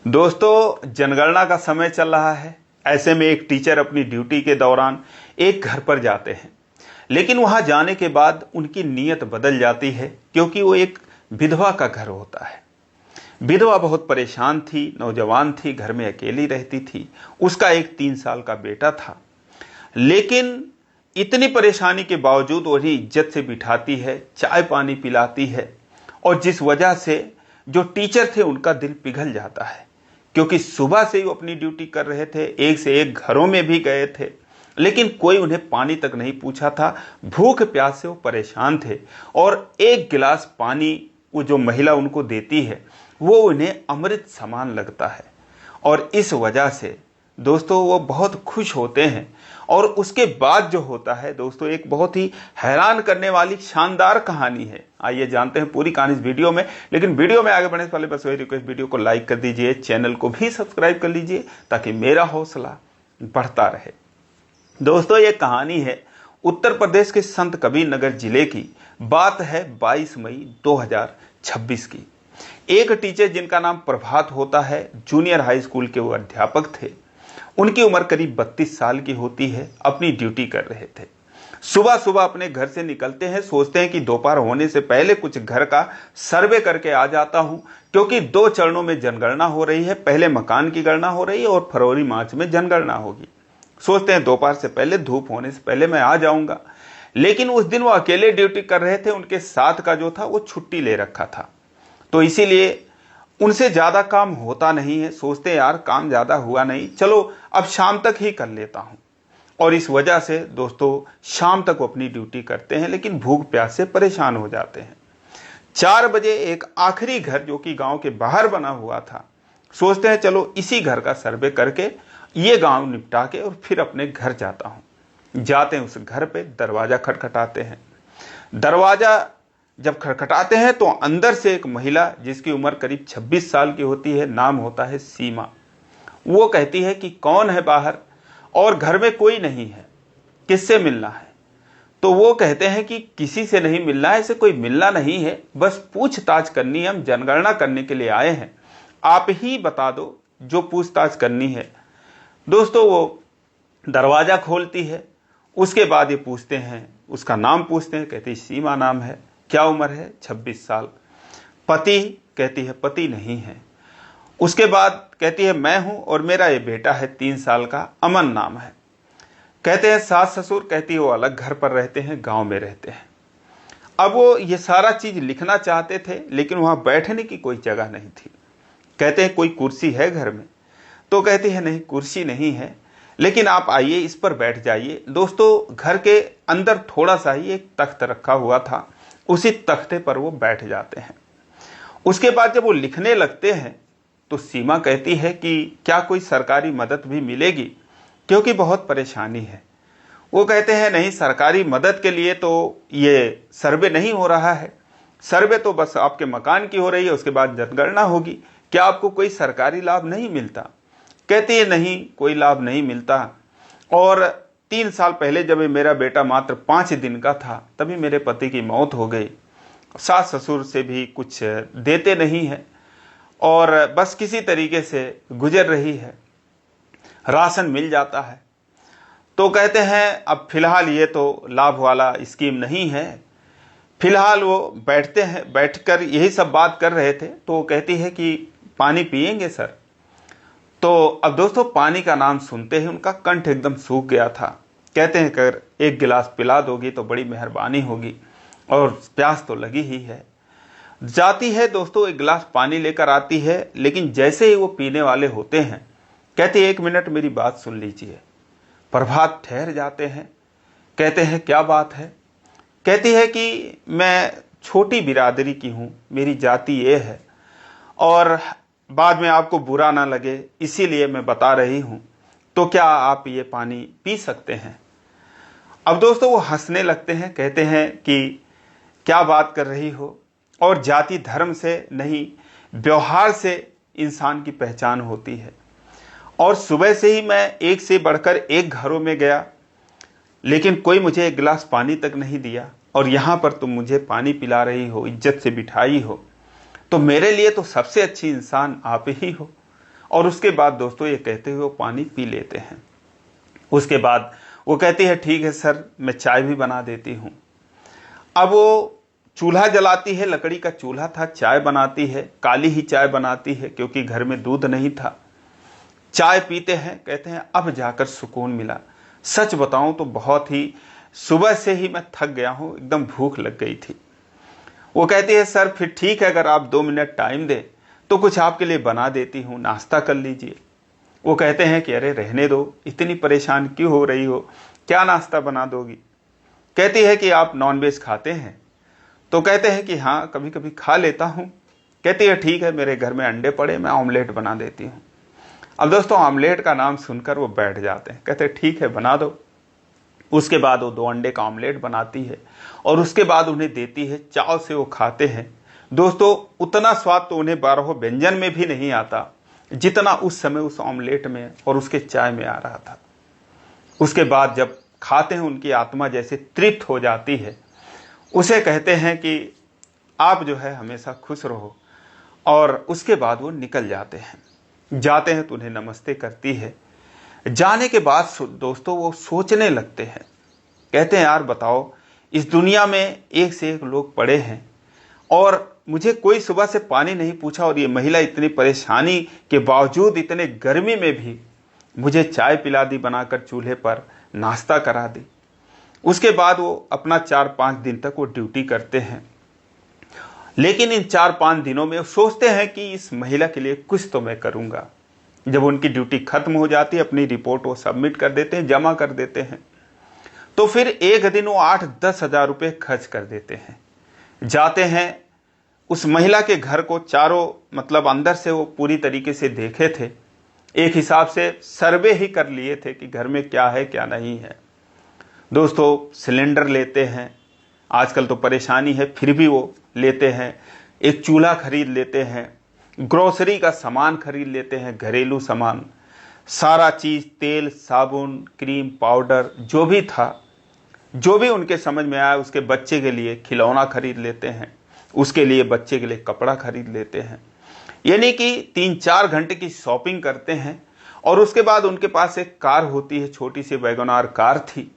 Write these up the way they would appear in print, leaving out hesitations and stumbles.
दोस्तों, जनगणना का समय चल रहा है। ऐसे में एक टीचर अपनी ड्यूटी के दौरान एक घर पर जाते हैं, लेकिन वहां जाने के बाद उनकी नीयत बदल जाती है, क्योंकि वो एक विधवा का घर होता है। विधवा बहुत परेशान थी, नौजवान थी, घर में अकेली रहती थी। उसका एक 3 साल का बेटा था, लेकिन इतनी परेशानी के बावजूद वो इज्जत से बिठाती है, चाय पानी पिलाती है, और जिस वजह से जो टीचर थे उनका दिल पिघल जाता है, क्योंकि सुबह से ही वो अपनी ड्यूटी कर रहे थे, एक से एक घरों में भी गए थे, लेकिन कोई उन्हें पानी तक नहीं पूछा था। भूख प्यास से वो परेशान थे, और एक गिलास पानी वो जो महिला उनको देती है वो उन्हें अमृत समान लगता है। और इस वजह से दोस्तों वो बहुत खुश होते हैं। और उसके बाद जो होता है दोस्तों, एक बहुत ही हैरान करने वाली शानदार कहानी है। आइए जानते हैं पूरी कहानी इस वीडियो में। लेकिन वीडियो में आगे बढ़ने से पहले बस वही रिक्वेस्ट, वीडियो को लाइक कर दीजिए, चैनल को भी सब्सक्राइब कर लीजिए, ताकि मेरा हौसला बढ़ता रहे। दोस्तों, ये कहानी है उत्तर प्रदेश के संत कबीर नगर जिले की। बात है 22 मई 2026 की। एक टीचर जिनका नाम प्रभात होता है, जूनियर हाई स्कूल के वो अध्यापक थे। उनकी उम्र करीब 32 साल की होती है। अपनी ड्यूटी कर रहे थे। सुबह सुबह अपने घर से निकलते हैं, सोचते हैं कि दोपहर होने से पहले कुछ घर का सर्वे करके आ जाता हूं, क्योंकि 2 चरणों में जनगणना हो रही है। पहले मकान की गणना हो रही है और फरवरी मार्च में जनगणना होगी। सोचते हैं दोपहर से पहले, धूप होने से पहले मैं आ जाऊंगा। लेकिन उस दिन वो अकेले ड्यूटी कर रहे थे, उनके साथ का जो था वो छुट्टी ले रखा था, तो इसीलिए उनसे ज्यादा काम होता नहीं है। सोचते यार काम ज्यादा हुआ नहीं, चलो अब शाम तक ही कर लेता हूं। और इस वजह से दोस्तों शाम तक वो अपनी ड्यूटी करते हैं, लेकिन भूख प्यास से परेशान हो जाते हैं। 4 बजे एक आखिरी घर जो कि गांव के बाहर बना हुआ था, सोचते हैं चलो इसी घर का सर्वे करके ये गांव निपटा के और फिर अपने घर जाता हूं। जाते हैं उस घर पे, दरवाजा खटखटाते हैं। दरवाजा जब खटखटाते हैं तो अंदर से एक महिला, जिसकी उम्र करीब 26 साल की होती है, नाम होता है सीमा, वो कहती है कि कौन है बाहर, और घर में कोई नहीं है, किससे मिलना है। तो वो कहते हैं कि किसी से नहीं मिलना है, ऐसे कोई मिलना नहीं है, बस पूछताछ करनी है, हम जनगणना करने के लिए आए हैं, आप ही बता दो जो पूछताछ करनी है। दोस्तों वो दरवाजा खोलती है। उसके बाद ये पूछते हैं, उसका नाम पूछते हैं, कहती है सीमा नाम है। क्या उम्र है? 26 साल। पति? कहती है पति नहीं है। उसके बाद कहती है मैं हूं और मेरा ये बेटा है 3 साल का, अमन नाम है। कहते हैं सास ससुर? कहती है वो अलग घर पर रहते हैं, गांव में रहते हैं। अब वो ये सारा चीज लिखना चाहते थे, लेकिन वहां बैठने की कोई जगह नहीं थी। कहते हैं कोई कुर्सी है घर में? तो कहती है नहीं, कुर्सी नहीं है, लेकिन आप आइए इस पर बैठ जाइए। दोस्तों घर के अंदर थोड़ा सा ही एक तख्त रखा हुआ था, उसी तख्ते पर वो बैठ जाते हैं। उसके बाद जब वो लिखने लगते हैं तो सीमा कहती है कि क्या कोई सरकारी मदद भी मिलेगी, क्योंकि बहुत परेशानी है। वो कहते हैं नहीं, सरकारी मदद के लिए तो ये सर्वे नहीं हो रहा है, सर्वे तो बस आपके मकान की हो रही है, उसके बाद जनगणना होगी, क्या आपको कोई सरकारी लाभ नहीं मिलता? कहती है नहीं, कोई लाभ नहीं मिलता, और 3 साल पहले जब मेरा बेटा मात्र 5 दिन का था, तभी मेरे पति की मौत हो गई। सास ससुर से भी कुछ देते नहीं है, और बस किसी तरीके से गुजर रही है, राशन मिल जाता है। तो कहते हैं अब फिलहाल ये तो लाभ वाला स्कीम नहीं है। फिलहाल वो बैठते हैं, बैठकर यही सब बात कर रहे थे, तो वो कहती है कि पानी पिएंगे सर? तो अब दोस्तों पानी का नाम सुनते ही उनका कंठ एकदम सूख गया था। कहते हैं अगर एक गिलास पिला दोगी तो बड़ी मेहरबानी होगी, और प्यास तो लगी ही है। जाती है दोस्तों, एक गिलास पानी लेकर आती है, लेकिन जैसे ही वो पीने वाले होते हैं, कहती है 1 मिनट मेरी बात सुन लीजिए। प्रभात ठहर जाते हैं। कहते हैं क्या बात है? कहती है कि मैं छोटी बिरादरी की हूँ, मेरी जाति ये है, और बाद में आपको बुरा ना लगे इसीलिए मैं बता रही हूं, तो क्या आप ये पानी पी सकते हैं? अब दोस्तों वो हंसने लगते हैं, कहते हैं कि क्या बात कर रही हो, और जाति धर्म से नहीं, व्यवहार से इंसान की पहचान होती है। और सुबह से ही मैं एक से बढ़कर एक घरों में गया, लेकिन कोई मुझे एक गिलास पानी तक नहीं दिया, और यहां पर तुम मुझे पानी पिला रही हो, इज्जत से बिठाई हो, तो मेरे लिए तो सबसे अच्छी इंसान आप ही हो। और उसके बाद दोस्तों ये कहते हुए वो पानी पी लेते हैं। उसके बाद वो कहती है ठीक है सर, मैं चाय भी बना देती हूँ। अब वो चूल्हा जलाती है, लकड़ी का चूल्हा था, चाय बनाती है, काली ही चाय बनाती है क्योंकि घर में दूध नहीं था। चाय पीते हैं, कहते हैं अब जाकर सुकून मिला। सच बताऊं तो बहुत ही सुबह से ही मैं थक गया हूं, एकदम भूख लग गई थी। वो कहती है सर फिर ठीक है, अगर आप 2 मिनट टाइम दें तो कुछ आपके लिए बना देती हूं, नाश्ता कर लीजिए। वो कहते हैं कि अरे रहने दो, इतनी परेशान क्यों हो रही हो, क्या नाश्ता बना दोगी। कहती है कि आप नॉनवेज खाते हैं। तो कहते हैं कि हाँ कभी कभी खा लेता हूं। कहती है ठीक है, मेरे घर में अंडे पड़े, मैं ऑमलेट बना देती हूँ। अब दोस्तों ऑमलेट का नाम सुनकर वो बैठ जाते हैं, कहते हैं ठीक है बना दो। उसके बाद वो 2 अंडे का ऑमलेट बनाती है और उसके बाद उन्हें देती है, चाव से वो खाते हैं। दोस्तों उतना स्वाद तो उन्हें 12 व्यंजन में भी नहीं आता जितना उस समय उस ऑमलेट में और उसके चाय में आ रहा था। उसके बाद जब खाते हैं उनकी आत्मा जैसे तृप्त हो जाती है। उसे कहते हैं कि आप जो है हमेशा खुश रहो, और उसके बाद वो निकल जाते हैं। जाते हैं तो उन्हें नमस्ते करती है। जाने के बाद दोस्तों वो सोचने लगते हैं, कहते हैं यार बताओ, इस दुनिया में एक से एक लोग पड़े हैं और मुझे कोई सुबह से पानी नहीं पूछा, और ये महिला इतनी परेशानी के बावजूद इतने गर्मी में भी मुझे चाय पिला दी, बनाकर चूल्हे पर नाश्ता करा दी। उसके बाद वो अपना 4-5 दिन तक वो ड्यूटी करते हैं। लेकिन इन 4-5 दिनों में वो सोचते हैं कि इस महिला के लिए कुछ तो मैं करूंगा। जब उनकी ड्यूटी खत्म हो जाती है, अपनी रिपोर्ट वो सबमिट कर देते हैं, जमा कर देते हैं। तो फिर एक दिन वो 8-10 हजार रुपये खर्च कर देते हैं। जाते हैं उस महिला के घर को, चारों मतलब अंदर से वो पूरी तरीके से देखे थे, एक हिसाब से सर्वे ही कर लिए थे कि घर में क्या है क्या नहीं है। दोस्तों सिलेंडर लेते हैं, आजकल तो परेशानी है फिर भी वो लेते हैं। एक चूल्हा खरीद लेते हैं, ग्रोसरी का सामान खरीद लेते हैं, घरेलू सामान, सारा चीज़, तेल, साबुन, क्रीम, पाउडर, जो भी था, जो भी उनके समझ में आया। उसके बच्चे के लिए खिलौना खरीद लेते हैं, उसके लिए बच्चे के लिए कपड़ा खरीद लेते हैं। यानी कि 3-4 घंटे की शॉपिंग करते हैं। और उसके बाद उनके पास एक कार होती है, छोटी सी वैगनआर कार थी,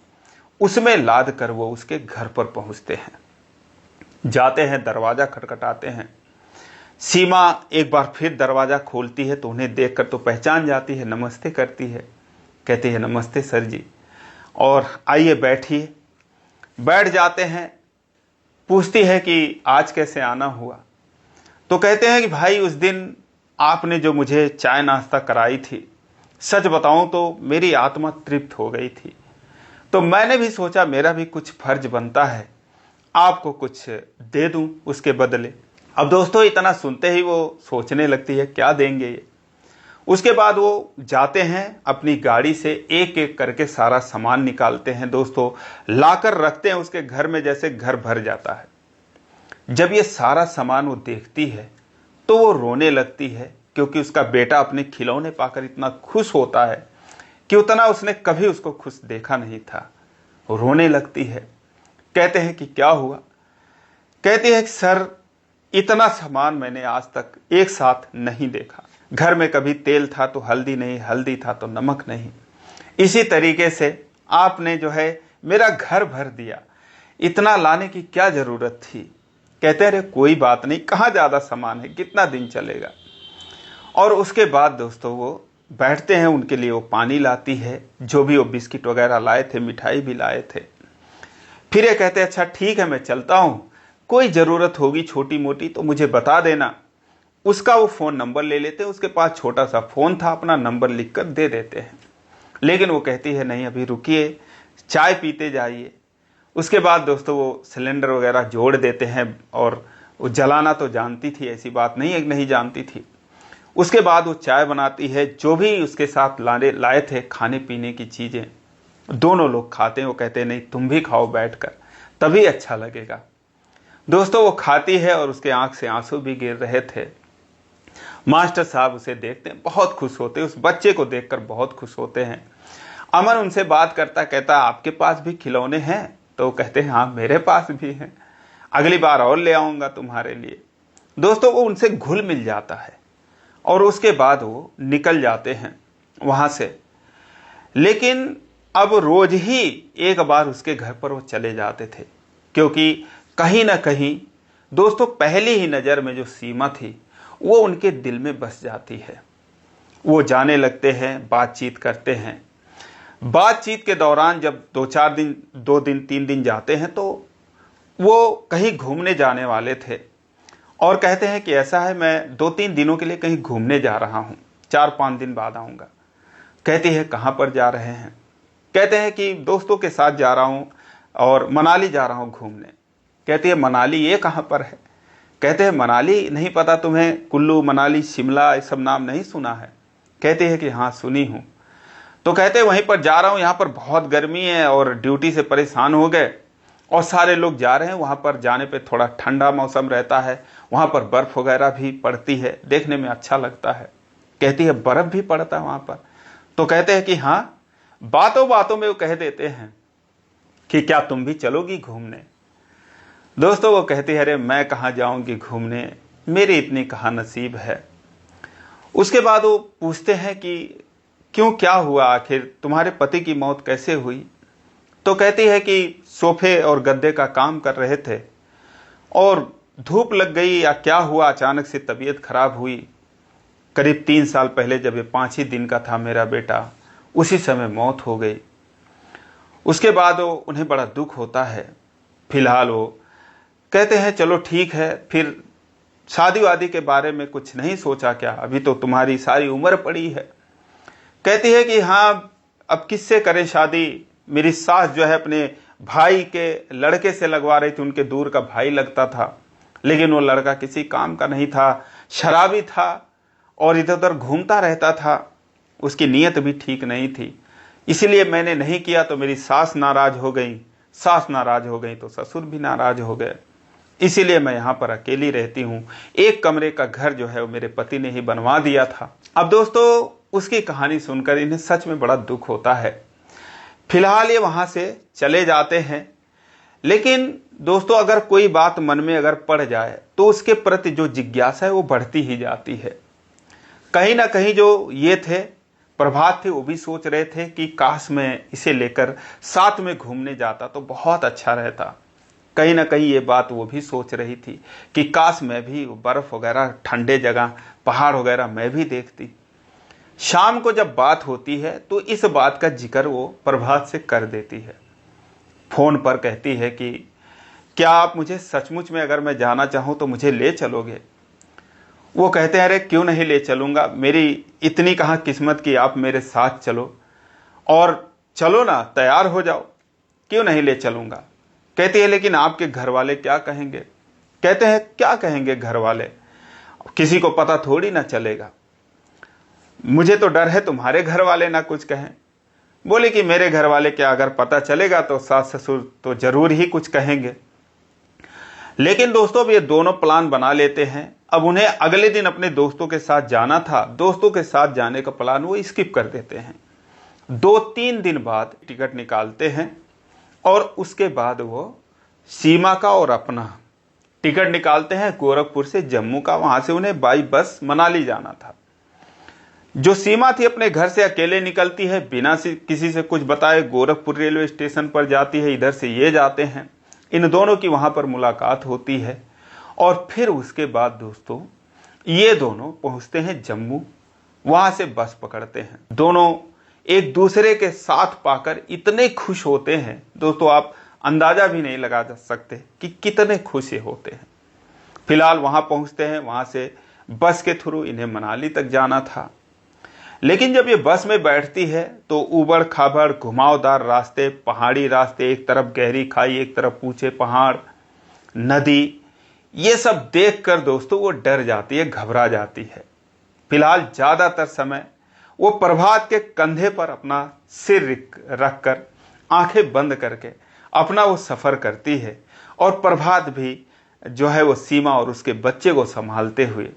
उसमें लाद कर वो उसके घर पर पहुंचते हैं। जाते हैं, दरवाजा खटखटाते हैं। सीमा एक बार फिर दरवाजा खोलती है तो उन्हें देखकर तो पहचान जाती है, नमस्ते करती है, कहती है नमस्ते सर जी, और आइए बैठिए। बैठ जाते हैं। पूछती है कि आज कैसे आना हुआ। तो कहते हैं कि भाई उस दिन आपने जो मुझे चाय नाश्ता कराई थी, सच बताऊं तो मेरी आत्मा तृप्त हो गई थी, तो मैंने भी सोचा मेरा भी कुछ फर्ज बनता है, आपको कुछ दे दूं उसके बदले। अब दोस्तों इतना सुनते ही वो सोचने लगती है क्या देंगे ये। उसके बाद वो जाते हैं, अपनी गाड़ी से एक एक करके सारा सामान निकालते हैं दोस्तों, लाकर रखते हैं उसके घर में, जैसे घर भर जाता है। जब ये सारा सामान वो देखती है तो वो रोने लगती है, क्योंकि उसका बेटा अपने खिलौने पाकर इतना खुश होता है कि उतना उसने कभी उसको खुश देखा नहीं था। वो रोने लगती है। कहते हैं कि क्या हुआ। कहती है कि सर इतना सामान मैंने आज तक एक साथ नहीं देखा। घर में कभी तेल था तो हल्दी नहीं, हल्दी था तो नमक नहीं। इसी तरीके से आपने जो है मेरा घर भर दिया, इतना लाने की क्या जरूरत थी। कहते रहे कोई बात नहीं, कहाँ ज्यादा सामान है, कितना दिन चलेगा। और उसके बाद दोस्तों वो बैठते हैं, उनके लिए वो पानी लाती है, जो भी वो बिस्किट वगैरह लाए थे, मिठाई भी लाए थे। फिर ये कहते अच्छा ठीक है मैं चलता हूँ, कोई ज़रूरत होगी छोटी मोटी तो मुझे बता देना। उसका वो फ़ोन नंबर ले लेते हैं, उसके पास छोटा सा फ़ोन था, अपना नंबर लिख कर दे देते हैं। लेकिन वो कहती है नहीं अभी रुकिए, चाय पीते जाइए। उसके बाद दोस्तों वो सिलेंडर वगैरह जोड़ देते हैं, और वो जलाना तो जानती थी, ऐसी बात नहीं है नहीं जानती थी। उसके बाद वो चाय बनाती है, जो भी उसके साथ लाए थे खाने पीने की चीज़ें, दोनों लोग खाते हैं। वो कहते हैं नहीं तुम भी खाओ बैठकर, तभी अच्छा लगेगा। दोस्तों वो खाती है और उसके आंख से आंसू भी गिर रहे थे। मास्टर साहब उसे देखते हैं, बहुत खुश होते हैं, उस बच्चे को देखकर बहुत खुश होते हैं। अमन उनसे बात करता, कहता आपके पास भी खिलौने हैं? तो कहते हैं हाँ मेरे पास भी हैं, अगली बार और ले आऊंगा तुम्हारे लिए। दोस्तों वो उनसे घुल मिल जाता है और उसके बाद वो निकल जाते हैं वहां से। लेकिन अब रोज ही एक बार उसके घर पर वो चले जाते थे, क्योंकि कहीं ना कहीं दोस्तों पहली ही नज़र में जो सीमा थी वो उनके दिल में बस जाती है। वो जाने लगते हैं, बातचीत करते हैं। बातचीत के दौरान जब 2-3 दिन जाते हैं तो वो कहीं घूमने जाने वाले थे और कहते हैं कि ऐसा है, मैं 2-3 दिनों के लिए कहीं घूमने जा रहा हूँ, 4-5 दिन बाद आऊँगा। कहती है कहाँ पर जा रहे हैं? कहते हैं कि दोस्तों के साथ जा रहा हूँ और मनाली जा रहा हूँ घूमने। कहती है मनाली ये कहाँ पर है? कहते हैं मनाली नहीं पता तुम्हें? कुल्लू मनाली शिमला ये सब नाम नहीं सुना है? कहते हैं कि हाँ सुनी हूँ। तो कहते हैं वहीं पर जा रहा हूँ, यहाँ पर बहुत गर्मी है और ड्यूटी से परेशान हो गए और सारे लोग जा रहे हैं। वहाँ पर जाने पे थोड़ा ठंडा मौसम रहता है, वहाँ पर बर्फ़ वगैरह भी पड़ती है, देखने में अच्छा लगता है। कहती है बर्फ़ भी पड़ता है वहाँ पर? तो कहते हैं कि हाँ। बातों बातों में वो कह देते हैं कि क्या तुम भी चलोगी घूमने? दोस्तों वो कहती है अरे मैं कहाँ जाऊँगी घूमने, मेरी इतनी कहाँ नसीब है। उसके बाद वो पूछते हैं कि क्यों, क्या हुआ आखिर, तुम्हारे पति की मौत कैसे हुई? तो कहती है कि सोफे और गद्दे का काम कर रहे थे और धूप लग गई या क्या हुआ, अचानक से तबीयत खराब हुई। करीब 3 साल पहले जब ये 5 ही दिन का था मेरा बेटा, उसी समय मौत हो गई। उसके बाद वो उन्हें बड़ा दुख होता है। फिलहाल वो कहते हैं चलो ठीक है, फिर शादी वादी के बारे में कुछ नहीं सोचा क्या? अभी तो तुम्हारी सारी उम्र पड़ी है। कहती है कि हाँ अब किससे करें शादी, मेरी सास जो है अपने भाई के लड़के से लगवा रही थी, उनके दूर का भाई लगता था, लेकिन वो लड़का किसी काम का नहीं था, शराबी था और इधर उधर घूमता रहता था, उसकी नीयत भी ठीक नहीं थी। इसलिए मैंने नहीं किया तो मेरी सास नाराज हो गई, सास नाराज हो गई तो ससुर भी नाराज हो गए, इसीलिए मैं यहाँ पर अकेली रहती हूँ। एक कमरे का घर जो है वो मेरे पति ने ही बनवा दिया था। अब दोस्तों उसकी कहानी सुनकर इन्हें सच में बड़ा दुख होता है। फिलहाल ये वहाँ से चले जाते हैं, लेकिन दोस्तों अगर कोई बात मन में अगर पड़ जाए तो उसके प्रति जो जिज्ञासा है वो बढ़ती ही जाती है। कहीं ना कहीं जो ये थे प्रभात थे, वो भी सोच रहे थे कि काश मैं इसे लेकर साथ में घूमने जाता तो बहुत अच्छा रहता। कहीं ना कहीं ये बात वो भी सोच रही थी कि काश मैं भी बर्फ़ वगैरह, ठंडे जगह, पहाड़ वगैरह मैं भी देखती। शाम को जब बात होती है तो इस बात का जिक्र वो प्रभात से कर देती है। फ़ोन पर कहती है कि क्या आप मुझे सचमुच में अगर मैं जाना चाहूँ तो मुझे ले चलोगे? वो कहते हैं अरे क्यों नहीं ले चलूँगा, मेरी इतनी कहाँ किस्मत कि आप मेरे साथ चलो, और चलो ना, तैयार हो जाओ, क्यों नहीं ले चलूँगा। कहती है लेकिन आपके घर वाले क्या कहेंगे? कहते हैं क्या कहेंगे घर वाले, किसी को पता थोड़ी ना चलेगा, मुझे तो डर है तुम्हारे घर वाले ना कुछ कहें। बोले कि मेरे घर वाले क्या, अगर पता चलेगा तो सास ससुर तो जरूर ही कुछ कहेंगे। लेकिन दोस्तों अब ये दोनों प्लान बना लेते हैं। अब उन्हें अगले दिन अपने दोस्तों के साथ जाना था, दोस्तों के साथ जाने का प्लान वो स्किप कर देते हैं। 2-3 दिन बाद टिकट निकालते हैं और उसके बाद वो सीमा का और अपना टिकट निकालते हैं गोरखपुर से जम्मू का। वहां से उन्हें बाई बस मनाली जाना था। जो सीमा थी अपने घर से अकेले निकलती है, बिना किसी से कुछ बताए गोरखपुर रेलवे स्टेशन पर जाती है। इधर से ये जाते हैं, इन दोनों की वहां पर मुलाकात होती है और फिर उसके बाद दोस्तों ये दोनों पहुंचते हैं जम्मू। वहां से बस पकड़ते हैं। दोनों एक दूसरे के साथ पाकर इतने खुश होते हैं दोस्तों, आप अंदाजा भी नहीं लगा सकते कि कितने खुश होते हैं। फिलहाल वहां पहुंचते हैं। वहां से बस के थ्रू इन्हें मनाली तक जाना था, लेकिन जब ये बस में बैठती है तो ऊबड़ खाबड़ घुमावदार रास्ते, पहाड़ी रास्ते, एक तरफ गहरी खाई, एक तरफ ऊंचे पहाड़, नदी, ये सब देखकर दोस्तों वो डर जाती है, घबरा जाती है। फिलहाल ज्यादातर समय वो प्रभात के कंधे पर अपना सिर रखकर आंखें बंद करके अपना वो सफर करती है और प्रभात भी जो है वो सीमा और उसके बच्चे को संभालते हुए,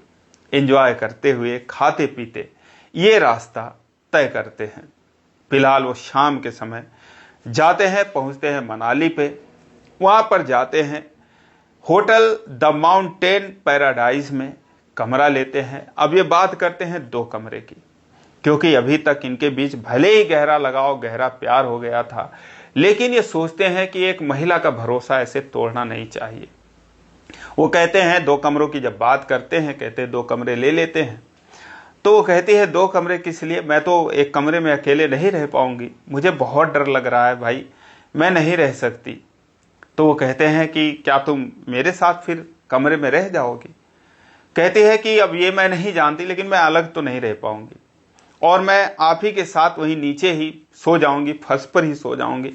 एंजॉय करते हुए, खाते पीते ये रास्ता तय करते हैं। फिलहाल वो शाम के समय जाते हैं, पहुंचते हैं मनाली पे। वहां पर जाते हैं होटल द माउंटेन पैराडाइज में। कमरा लेते हैं। अब ये बात करते हैं 2 कमरे की, क्योंकि अभी तक इनके बीच भले ही गहरा लगाव, गहरा प्यार हो गया था, लेकिन ये सोचते हैं कि एक महिला का भरोसा ऐसे तोड़ना नहीं चाहिए। वो कहते हैं 2 कमरों की जब बात करते हैं, कहते हैं 2 कमरे ले लेते हैं। तो वो कहती है 2 कमरे किस लिए, मैं तो एक कमरे में अकेले नहीं रह पाऊंगी, मुझे बहुत डर लग रहा है भाई, मैं नहीं रह सकती। तो वो कहते हैं कि क्या तुम मेरे साथ फिर कमरे में रह जाओगी। कहती है कि अब ये मैं नहीं जानती, लेकिन मैं अलग तो नहीं रह पाऊंगी और मैं आप ही के साथ वहीं नीचे ही सो जाऊंगी, फर्श पर ही सो जाऊंगी,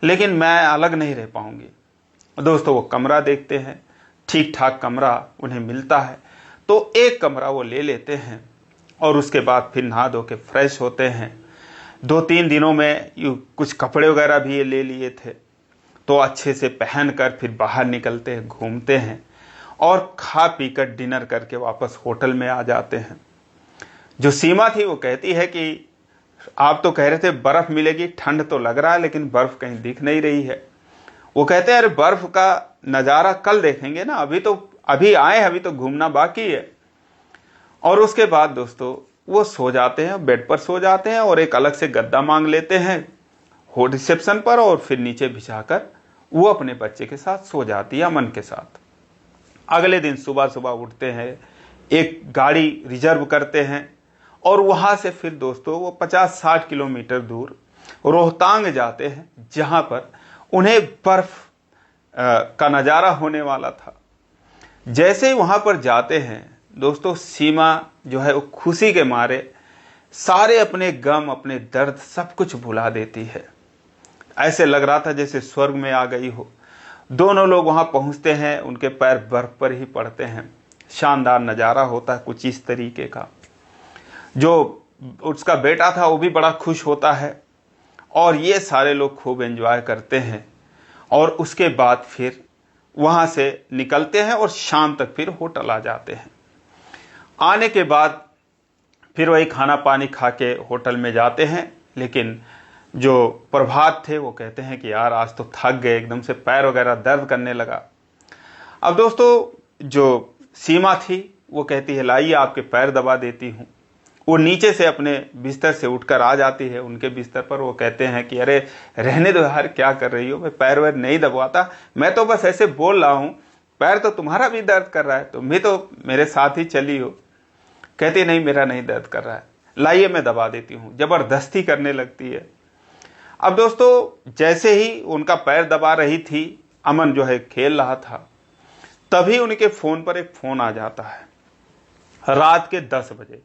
लेकिन मैं अलग नहीं रह पाऊंगी। दोस्तों वो कमरा देखते हैं, ठीक ठाक कमरा उन्हें मिलता है, तो एक कमरा वो ले लेते हैं और उसके बाद फिर नहा धो के फ्रेश होते हैं। 2-3 दिनों में कुछ कपड़े वगैरह भी ये ले लिए थे, तो अच्छे से पहन कर फिर बाहर निकलते हैं, घूमते हैं और खा पी कर डिनर करके वापस होटल में आ जाते हैं। जो सीमा थी वो कहती है कि आप तो कह रहे थे बर्फ मिलेगी, ठंड तो लग रहा है, लेकिन बर्फ कहीं दिख नहीं रही है। वो कहते हैं अरे बर्फ का नज़ारा कल देखेंगे ना, अभी आए हैं, अभी तो घूमना बाकी है। और उसके बाद दोस्तों वो सो जाते हैं, बेड पर सो जाते हैं और एक अलग से गद्दा मांग लेते हैं हो रिसेप्शन पर, और फिर नीचे बिछाकर वो अपने बच्चे के साथ सो जाती है, अमन के साथ। अगले दिन सुबह सुबह उठते हैं, एक गाड़ी रिजर्व करते हैं और वहाँ से फिर दोस्तों वो 50-60 किलोमीटर दूर रोहतांग जाते हैं, जहाँ पर उन्हें बर्फ का नज़ारा होने वाला था। जैसे ही वहाँ पर जाते हैं दोस्तों, सीमा जो है वो खुशी के मारे सारे अपने गम, अपने दर्द सब कुछ भुला देती है। ऐसे लग रहा था जैसे स्वर्ग में आ गई हो। दोनों लोग वहाँ पहुँचते हैं, उनके पैर बर्फ पर ही पड़ते हैं। शानदार नज़ारा होता है कुछ इस तरीके का। जो उसका बेटा था वो भी बड़ा खुश होता है और ये सारे लोग खूब एंजॉय करते हैं। और उसके बाद फिर वहाँ से निकलते हैं और शाम तक फिर होटल आ जाते हैं। आने के बाद फिर वही खाना पानी खा के होटल में जाते हैं, लेकिन जो प्रभात थे वो कहते हैं कि यार आज तो थक गए, एकदम से पैर वगैरह दर्द करने लगा। अब दोस्तों जो सीमा थी वो कहती है लाइए आपके पैर दबा देती हूँ। वो नीचे से अपने बिस्तर से उठकर आ जाती है उनके बिस्तर पर। वो कहते हैं कि अरे रहने दो यार, क्या कर रही हो, मैं पैर वैर नहीं दबाता, मैं तो बस ऐसे बोल रहा हूँ, पैर तो तुम्हारा भी दर्द कर रहा है, तुम भी तो मेरे साथ ही चली हो। कहती नहीं मेरा नहीं दर्द कर रहा है, लाइए मैं दबा देती हूँ। जबरदस्ती करने लगती है। अब दोस्तों जैसे ही उनका पैर दबा रही थी, अमन जो है खेल रहा था, तभी उनके फोन पर एक फोन आ जाता है रात के 10 बजे।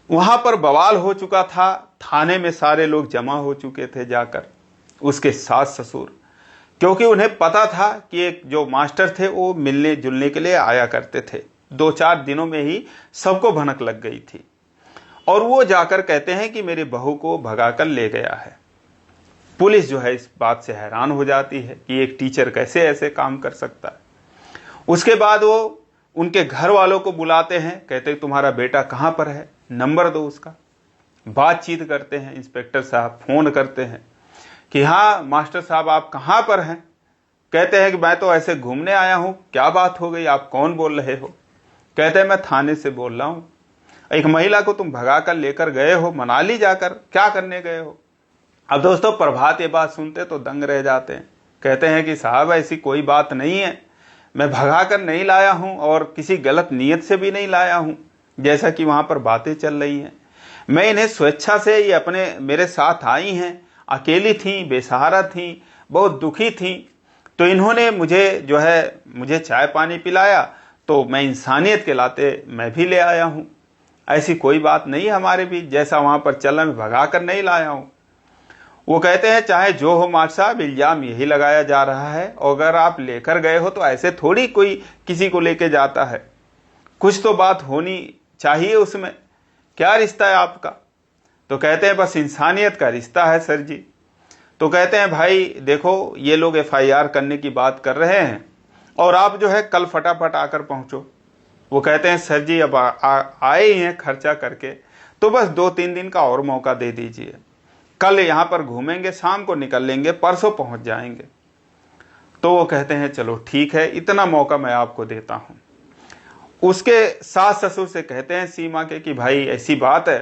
वहां पर बवाल हो चुका था, थाने में सारे लोग जमा हो चुके थे जाकर, उसके सास ससुर, क्योंकि उन्हें पता था कि एक जो मास्टर थे वो मिलने जुलने के लिए आया करते थे। 2-4 दिनों में ही सबको भनक लग गई थी और वो जाकर कहते हैं कि मेरी बहू को भगाकर ले गया है। पुलिस जो है इस बात से हैरान हो जाती है कि एक टीचर कैसे ऐसे काम कर सकता है। उसके बाद वो उनके घर वालों को बुलाते हैं, कहते हैं तुम्हारा बेटा कहाँ पर है, नंबर दो उसका। बातचीत करते हैं, इंस्पेक्टर साहब फोन करते हैं कि हाँ मास्टर साहब आप कहाँ पर हैं। कहते हैं कि मैं तो ऐसे घूमने आया हूँ, क्या बात हो गई, आप कौन बोल रहे हो। कहते हैं मैं थाने से बोल रहा हूँ, एक महिला को तुम भगा कर लेकर गए हो, मनाली जाकर क्या करने गए हो। अब दोस्तों प्रभात ये बात सुनते तो दंग रह जाते हैं। कहते हैं कि साहब ऐसी कोई बात नहीं है, मैं भगा कर नहीं लाया हूं और किसी गलत नीयत से भी नहीं लाया हूं, जैसा कि वहां पर बातें चल रही हैं। मैं इन्हें स्वेच्छा से ये अपने मेरे साथ आई हैं, अकेली थी, बेसहारा थी, बहुत दुखी थी, तो इन्होंने मुझे चाय पानी पिलाया, तो मैं इंसानियत के नाते मैं भी ले आया हूं। ऐसी कोई बात नहीं हमारे बीच, जैसा वहां पर चला मैं भगा कर नहीं लाया हूं। वो कहते हैं चाहे जो हो मास्टर साहब, इल्जाम यही लगाया जा रहा है, और अगर आप लेकर गए हो तो ऐसे थोड़ी कोई किसी को लेके जाता है, कुछ तो बात होनी चाहिए उसमें, क्या रिश्ता है आपका। तो कहते हैं बस इंसानियत का रिश्ता है सर जी। तो कहते हैं भाई देखो ये लोग FIR करने की बात कर रहे हैं और आप जो है कल फटाफट आकर पहुंचो। वो कहते हैं सर जी अब आए ही हैं खर्चा करके, तो बस 2-3 दिन का और मौका दे दीजिए, कल यहाँ पर घूमेंगे, शाम को निकल लेंगे, परसों पहुँच जाएंगे। तो वो कहते हैं चलो ठीक है, इतना मौका मैं आपको देता हूँ। उसके सास ससुर से कहते हैं सीमा के कि भाई ऐसी बात है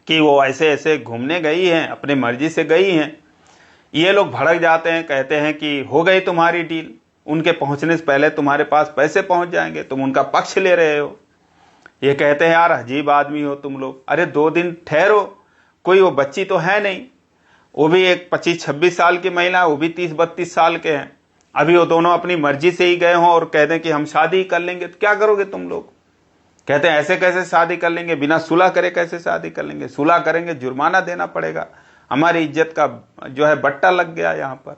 कि वो ऐसे ऐसे घूमने गई हैं, अपने मर्जी से गई हैं। ये लोग भड़क जाते हैं, कहते हैं कि हो गई तुम्हारी डील, उनके पहुंचने से पहले तुम्हारे पास पैसे पहुंच जाएंगे, तुम उनका पक्ष ले रहे हो। ये कहते हैं यार अजीब आदमी हो तुम लोग, अरे 2 दिन ठहरो, कोई वो बच्ची तो है नहीं, वो भी एक 25-26 साल की महिला, वो भी 30-32 साल के हैं। अभी वो दोनों अपनी मर्जी से ही गए हों और कह दें कि हम शादी कर लेंगे, तो क्या करोगे तुम लोग? कहते हैं ऐसे कैसे शादी कर लेंगे, बिना सुलह करे कैसे शादी कर लेंगे, सुलह करेंगे जुर्माना देना पड़ेगा, हमारी इज्जत का जो है बट्टा लग गया यहाँ पर।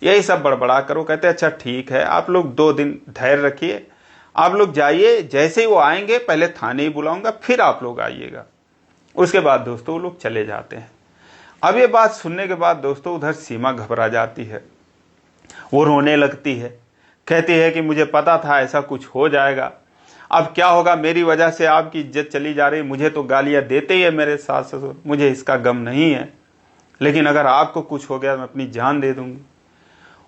यही सब बड़बड़ा करो। कहते हैं अच्छा ठीक है, आप लोग 2 दिन धैर्य रखिए, आप लोग जाइए, जैसे ही वो आएंगे पहले थाने ही बुलाऊंगा, फिर आप लोग आइएगा। उसके बाद दोस्तों वो लोग चले जाते हैं। अब ये बात सुनने के बाद दोस्तों उधर सीमा घबरा जाती है, वो रोने लगती है, कहती है कि मुझे पता था ऐसा कुछ हो जाएगा, अब क्या होगा, मेरी वजह से आपकी इज्जत चली जा रही, मुझे तो गालियां देते ही है मेरे सास ससुर, मुझे इसका गम नहीं है, लेकिन अगर आपको कुछ हो गया मैं अपनी जान दे दूंगी।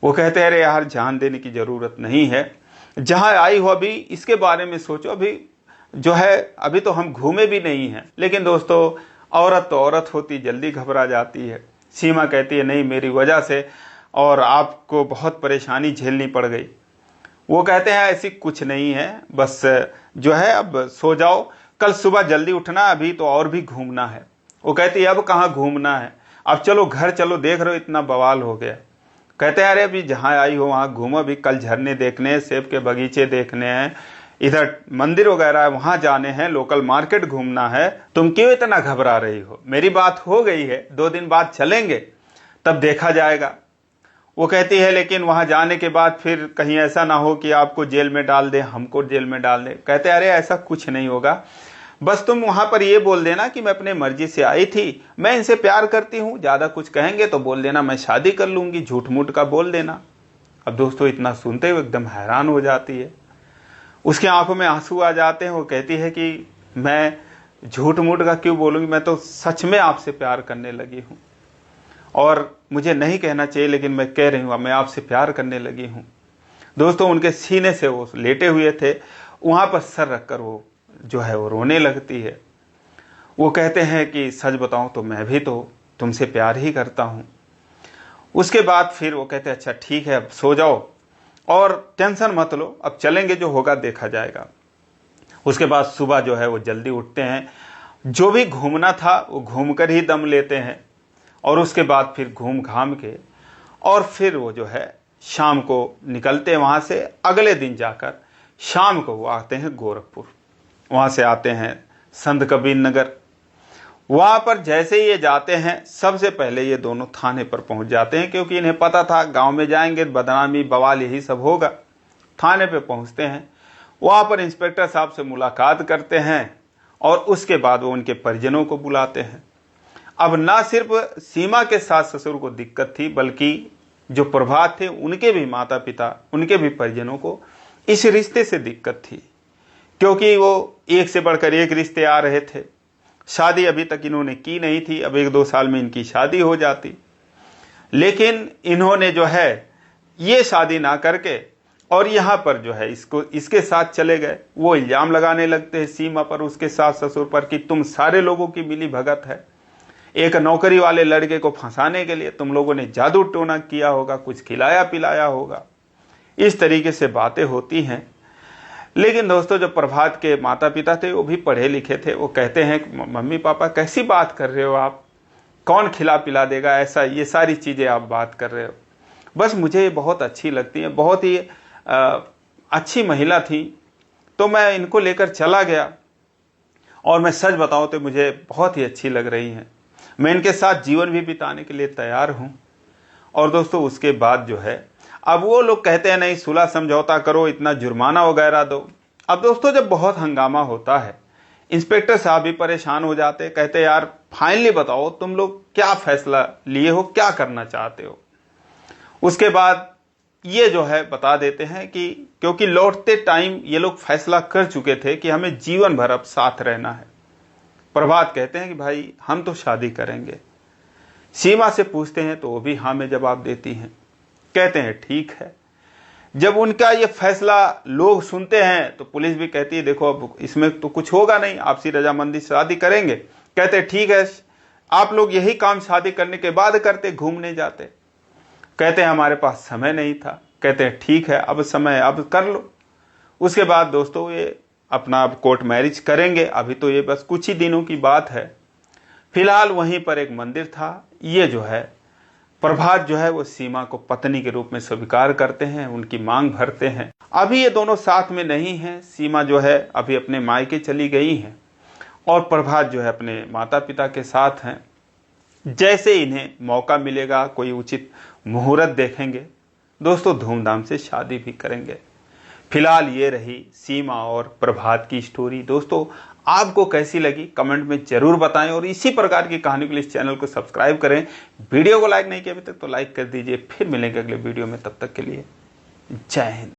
वो कहते हैं अरे यार जान देने की जरूरत नहीं है, जहां आई हो अभी इसके बारे में सोचो, अभी जो है अभी तो हम घूमे भी नहीं हैं। लेकिन दोस्तों औरत तो औरत होती, जल्दी घबरा जाती है। सीमा कहती है नहीं मेरी वजह से और आपको बहुत परेशानी झेलनी पड़ गई। वो कहते हैं ऐसी कुछ नहीं है, बस जो है अब सो जाओ, कल सुबह जल्दी उठना, अभी तो और भी घूमना है। वो कहती है अब कहाँ घूमना है, अब चलो घर चलो, देख रहे हो इतना बवाल हो गया। कहते हैं अरे अभी जहाँ आई हो वहाँ घूमो, अभी कल झरने देखने हैं, सेब के बगीचे देखने हैं, इधर मंदिर वगैरह है वहाँ जाने हैं, लोकल मार्केट घूमना है, तुम क्यों इतना घबरा रही हो, मेरी बात हो गई है, 2 दिन बाद चलेंगे तब देखा जाएगा। वो कहती है लेकिन वहां जाने के बाद फिर कहीं ऐसा ना हो कि आपको जेल में डाल दे, हमको जेल में डाल दे। कहते हैं अरे ऐसा कुछ नहीं होगा, बस तुम वहां पर ये बोल देना कि मैं अपने मर्जी से आई थी, मैं इनसे प्यार करती हूँ, ज्यादा कुछ कहेंगे तो बोल देना मैं शादी कर लूंगी, झूठ मूठ का बोल देना। अब दोस्तों इतना सुनते हुए एकदम हैरान हो जाती है, उसके आंखों में आंसू आ जाते हैं। वो कहती है कि मैं झूठ मूठ का क्यों बोलूंगी, मैं तो सच में आपसे प्यार करने लगी हूँ और मुझे नहीं कहना चाहिए लेकिन मैं कह रही हूँ, मैं आपसे प्यार करने लगी हूँ। दोस्तों उनके सीने से वो लेटे हुए थे, वहां पर सर रखकर वो जो है वो रोने लगती है। वो कहते हैं कि सच बताऊं तो मैं भी तो तुमसे प्यार ही करता हूं। उसके बाद फिर वो कहते हैं अच्छा ठीक है अब सो जाओ और टेंशन मत लो, अब चलेंगे, जो होगा देखा जाएगा। उसके बाद सुबह जो है वो जल्दी उठते हैं, जो भी घूमना था वो घूम कर ही दम लेते हैं और उसके बाद फिर घूम घाम के और फिर वो जो है शाम को निकलते हैं वहां से। अगले दिन जाकर शाम को वो आते हैं गोरखपुर, वहां से आते हैं संत कबीर नगर। वहां पर जैसे ही ये जाते हैं सबसे पहले ये दोनों थाने पर पहुंच जाते हैं, क्योंकि इन्हें पता था गांव में जाएंगे बदनामी बवाल यही सब होगा। थाने पे पहुंचते हैं, वहां पर इंस्पेक्टर साहब से मुलाकात करते हैं और उसके बाद वो उनके परिजनों को बुलाते हैं। अब ना सिर्फ सीमा के सास ससुर को दिक्कत थी, बल्कि जो प्रभात थे उनके भी माता पिता, उनके भी परिजनों को इस रिश्ते से दिक्कत थी, क्योंकि वो एक से बढ़कर एक रिश्ते आ रहे थे। शादी अभी तक इन्होंने की नहीं थी, अब 1-2 साल में इनकी शादी हो जाती, लेकिन इन्होंने जो है ये शादी ना करके और यहाँ पर जो है इसको इसके साथ चले गए। वो इल्जाम लगाने लगते हैं सीमा पर, उसके सास ससुर पर, कि तुम सारे लोगों की मिली भगत है, एक नौकरी वाले लड़के को फंसाने के लिए तुम लोगों ने जादू टोना किया होगा, कुछ खिलाया पिलाया होगा, इस तरीके से बातें होती हैं। लेकिन दोस्तों जो प्रभात के माता पिता थे वो भी पढ़े लिखे थे, वो कहते हैं मम्मी पापा कैसी बात कर रहे हो आप, कौन खिला पिला देगा, ऐसा ये सारी चीज़ें आप बात कर रहे हो। बस मुझे ये बहुत अच्छी लगती है, बहुत ही अच्छी महिला थी, तो मैं इनको लेकर चला गया और मैं सच बताऊं तो मुझे बहुत ही अच्छी लग रही हैं, मैं इनके साथ जीवन भी बिताने के लिए तैयार हूं। और दोस्तों उसके बाद जो है अब वो लोग कहते हैं नहीं सुलह समझौता करो, इतना जुर्माना वगैरह दो। अब दोस्तों जब बहुत हंगामा होता है, इंस्पेक्टर साहब भी परेशान हो जाते, कहते यार फाइनली बताओ तुम लोग क्या फैसला लिए हो, क्या करना चाहते हो। उसके बाद ये जो है बता देते हैं कि क्योंकि लौटते टाइम ये लोग फैसला कर चुके थे कि हमें जीवन भर अब साथ रहना है। प्रभात कहते हैं कि भाई हम तो शादी करेंगे। सीमा से पूछते हैं तो वो भी हाँ में जवाब देती हैं, कहते हैं ठीक है। जब उनका ये फैसला लोग सुनते हैं तो पुलिस भी कहती है देखो अब इसमें तो कुछ होगा नहीं, आपसी रजामंदी शादी करेंगे। कहते ठीक है, आप लोग यही काम शादी करने के बाद करते, घूमने जाते। कहते हैं हमारे पास समय नहीं था। कहते हैं ठीक है, अब समय अब कर लो। उसके बाद दोस्तों ये अपना अब कोर्ट मैरिज करेंगे। अभी तो ये बस कुछ ही दिनों की बात है। फिलहाल वहीं पर एक मंदिर था। ये जो है प्रभात जो है वो सीमा को पत्नी के रूप में स्वीकार करते हैं, उनकी मांग भरते हैं। अभी ये दोनों साथ में नहीं हैं। सीमा जो है अभी अपने मायके चली गई हैं और प्रभात जो है अपने माता पिता के साथ हैं। जैसे इन्हें मौका मिलेगा, कोई उचित मुहूर्त देखेंगे दोस्तों, धूमधाम से शादी भी करेंगे। फिलहाल ये रही सीमा और प्रभात की स्टोरी। दोस्तों आपको कैसी लगी कमेंट में जरूर बताएं और इसी प्रकार की कहानी के लिए इस चैनल को सब्सक्राइब करें। वीडियो को लाइक नहीं किया अभी तक तो लाइक कर दीजिए। फिर मिलेंगे अगले वीडियो में, तब तक के लिए जय हिंद।